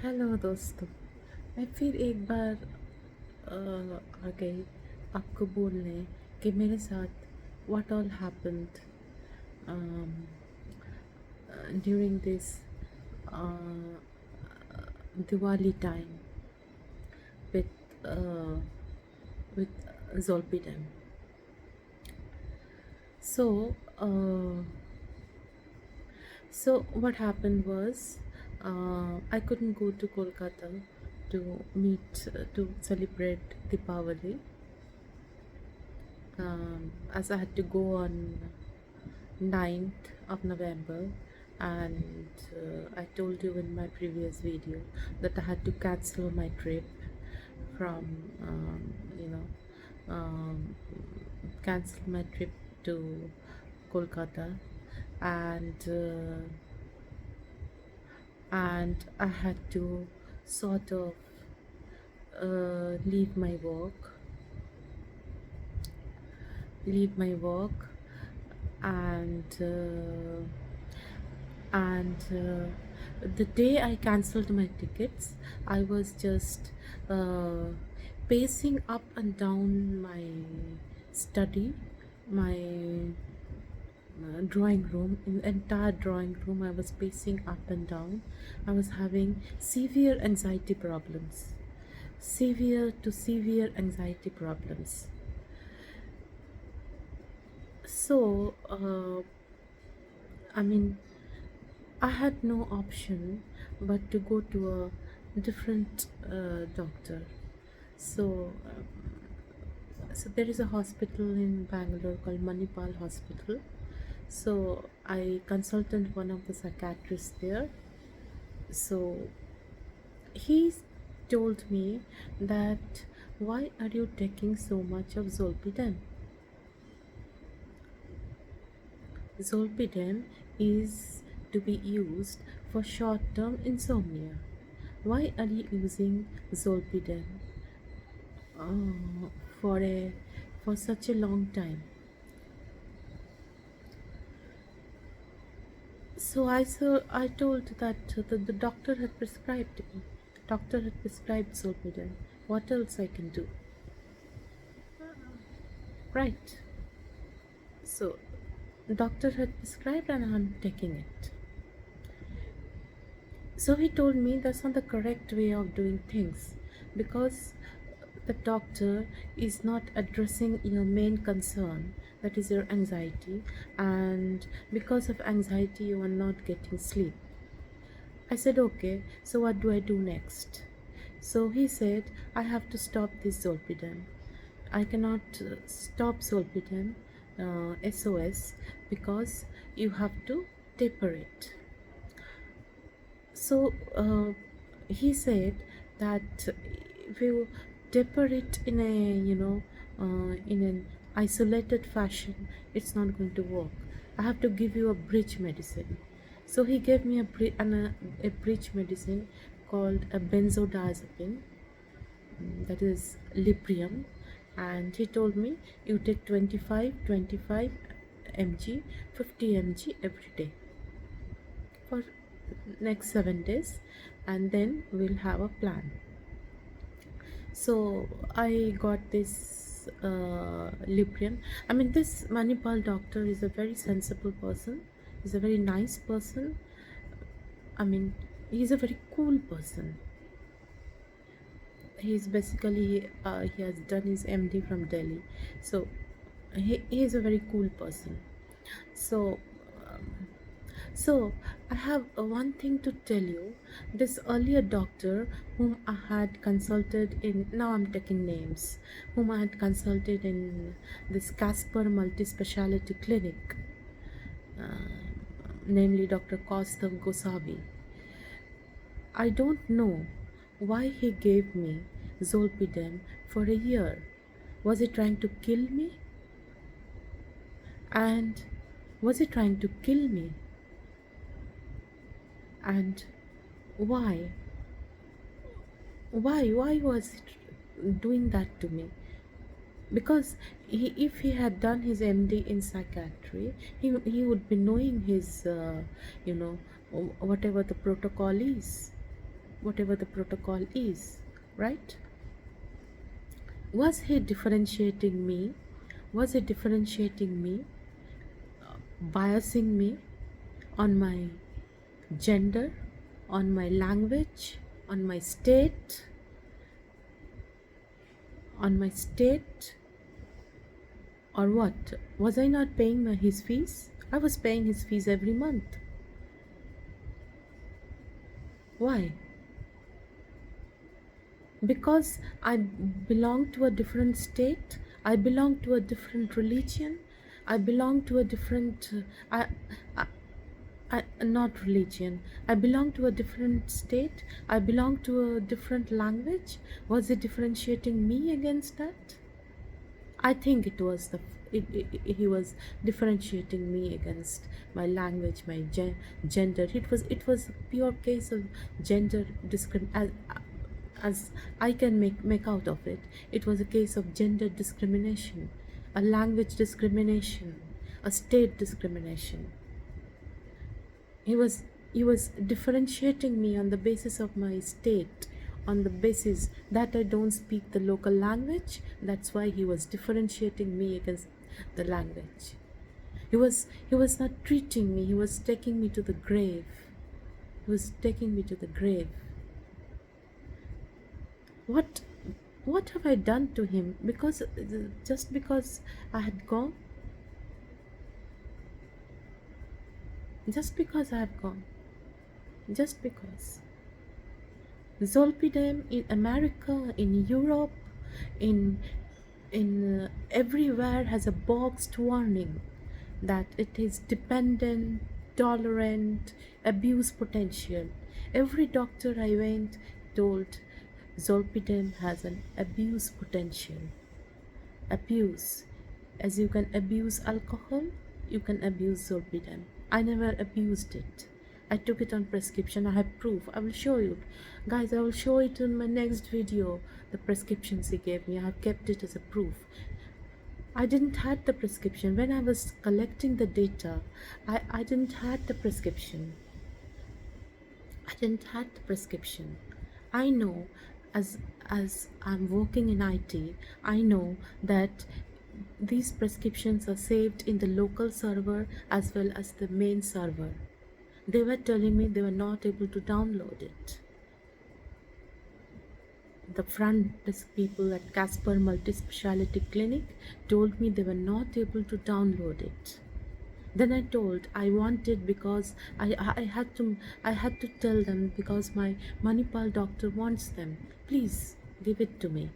Hello दोस्तों। मैं फिर एक बार आ गई आपको बोलने कि मेरे साथ what all happened um, during this uh, Diwali time with uh, with Zolpidem. So so what happened was I couldn't go to Kolkata to meet to celebrate Deepavali, as I had to go on 9th of November, and I told you in my previous video that I had to cancel my trip from you know um, cancel my trip to Kolkata, and I had to sort of leave my work and the day I cancelled my tickets, I was just uh, pacing up and down my study, my drawing room. In the entire drawing room, I was pacing up and down. I was having severe anxiety problems, severe to severe anxiety problems. So, I mean, I had no option but to go to a different doctor. So, so there is a hospital in Bangalore called Manipal Hospital. So I consulted one of the psychiatrists there. So he told me that why are you taking so much of Zolpidem? Zolpidem is to be used for short-term insomnia. Why are you using Zolpidem uh, for a for such a long time? So I told that the doctor had prescribed me. Doctor had prescribed Zolpidem. What else I can do? Right. So doctor had prescribed and I'm taking it. So he told me that's not the correct way of doing things, because the doctor is not addressing your main concern, that is your anxiety, and because of anxiety you are not getting sleep. I said, okay, so what do I do next? So he said, I have to stop this Zolpidem. I cannot stop Zolpidem, SOS, because you have to taper it. So he said that if you taper it in in an isolated fashion, it's not going to work. I have to give you a bridge medicine. So he gave me a bridge medicine called a benzodiazepine, that is Librium, and he told me you take 25 mg, 50 mg every day for next 7 days, and then we'll have a plan. So I got this Librium. I mean, this Manipal doctor is a very sensible person. He's a very nice person. I mean, he's a very cool person. He's basically he has done his MD from Delhi, so he is a very cool person. So um, so I have one thing to tell you. This earlier doctor whom I had consulted in, now I'm taking names, whom I had consulted in this Casper multi-speciality clinic, namely Dr. Kaustav Gosavi. I don't know why he gave me Zolpidem for a year. Was he trying to kill me? And was he trying to kill me? And why? Why was he doing that to me? Because if he had done his MD in psychiatry, he would be knowing his, whatever the protocol is. whatever the protocol is, right? Was he differentiating me? Was he differentiating me, biasing me on my gender, on my language, on my state, on my state, or what? Was I not paying his fees? I was paying his fees every month. Why? Because I belong to a different state, I belong to a different religion, I belong to a different, I, not religion, I belong to a different state, I belong to a different language. Was it differentiating me against that? I think it was he was differentiating me against my language, my gender. It was a pure case of gender discrimination. As I can make out of it, it was a case of gender discrimination, a language discrimination, a state discrimination. He was differentiating me on the basis of my state, on the basis that I don't speak the local language. That's why he was differentiating me against the language. He was not treating me, he was taking me to the grave. He was taking me to the grave. What have I done to him? Just because I had gone? Just because I have gone? Just because? Zolpidem in America, in Europe, in everywhere has a boxed warning that it is dependent, tolerant, abuse potential. Every doctor I went told Zolpidem has an abuse potential. Abuse. As you can abuse alcohol, you can abuse Zolpidem. I never abused it. I took it on prescription. I have proof. I will show you. Guys, I will show it in my next video. The prescriptions he gave me. I have kept it as a proof. I didn't had the prescription. When I was collecting the data, I didn't had the prescription. I didn't had the prescription. I know as I'm working in IT, I know that these prescriptions are saved in the local server as well as the main server. They were telling me they were not able to download it. The front desk people at Casper Multi-Speciality Clinic told me they were not able to download it. Then I told I want it because I had to tell them because my Manipal doctor wants them. Please give it to me.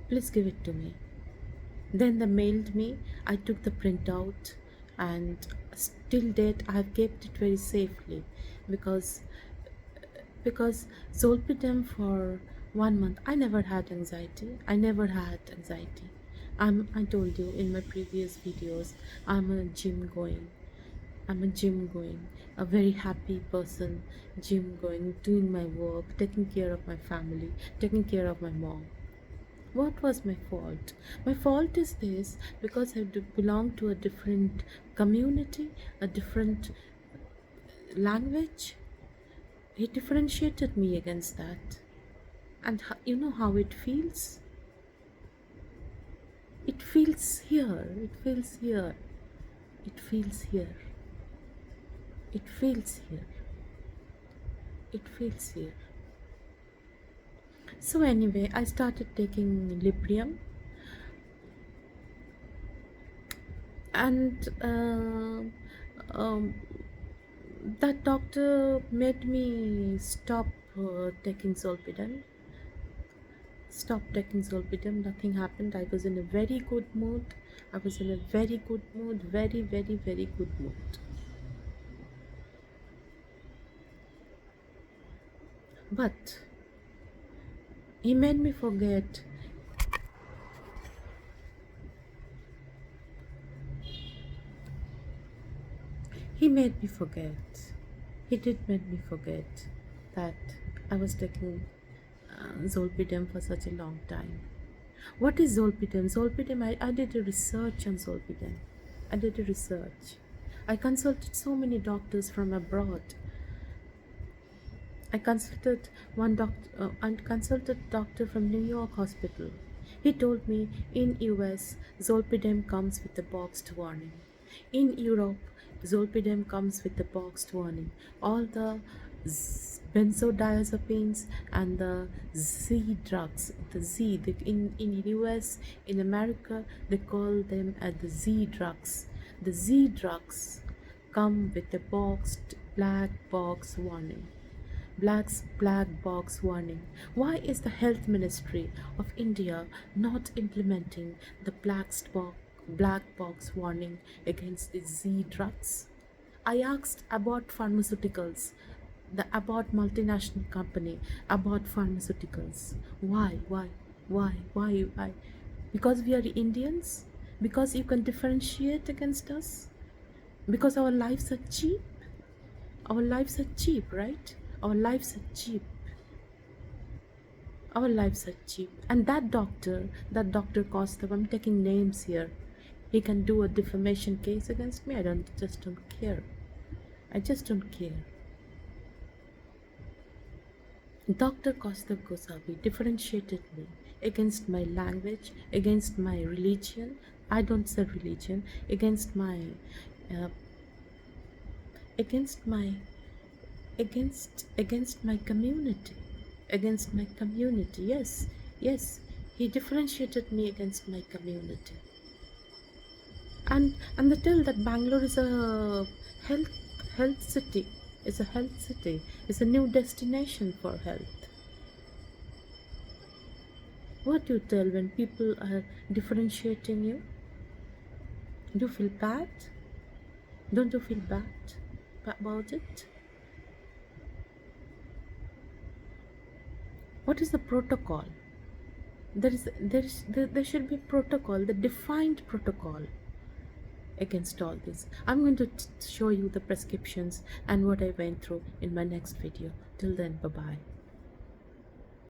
Please give it to me. Then they mailed me. I took the printout and till date I have kept it very safely because Zolpidem for 1 month I never had anxiety. I told you in my previous videos, I'm a gym going, a very happy person, gym going, doing my work, taking care of my family, taking care of my mom. What was my fault? My fault is this, because I belong to a different community, a different language. He differentiated me against that. And you know how it feels? It feels here. It feels here. It feels here. It feels here. It feels here. So anyway, I started taking Librium, and that doctor made me stop taking Zolpidem. Nothing happened. I was in a very good mood. Very, very, very good mood. But he made me forget. He did make me forget that I was taking Zolpidem for such a long time. What is Zolpidem? I did a research on Zolpidem. I consulted so many doctors from abroad. I consulted doctor from New York hospital. He told me in US zolpidem comes with a boxed warning. In Europe, zolpidem comes with a boxed warning. All the benzodiazepines and the Z drugs, in US, in America, they call them as the Z drugs. The Z drugs come with a boxed black box warning. Black's black box warning. Why is the health ministry of India not implementing the black box warning against the Z drugs? I asked about pharmaceuticals, the about multinational company, about pharmaceuticals. Why? Because we are Indians? Because you can differentiate against us? Because our lives are cheap? Our lives are cheap, right? Our lives are cheap. Our lives are cheap. And that doctor Costa, I'm taking names here. He can do a defamation case against me. Just don't care. I just don't care. Dr. Costa Gosavi differentiated me against my language, against my religion. I don't say religion, uh, against my against my community, yes, he differentiated me against my community. And they tell that Bangalore is a health health city, it's a new destination for health. What do you tell when people are differentiating you? Do you feel bad? Don't you feel bad about it? What is the protocol? There should be protocol, the defined protocol against all this. I'm going to show you the prescriptions and what I went through in my next video. Till then, bye bye.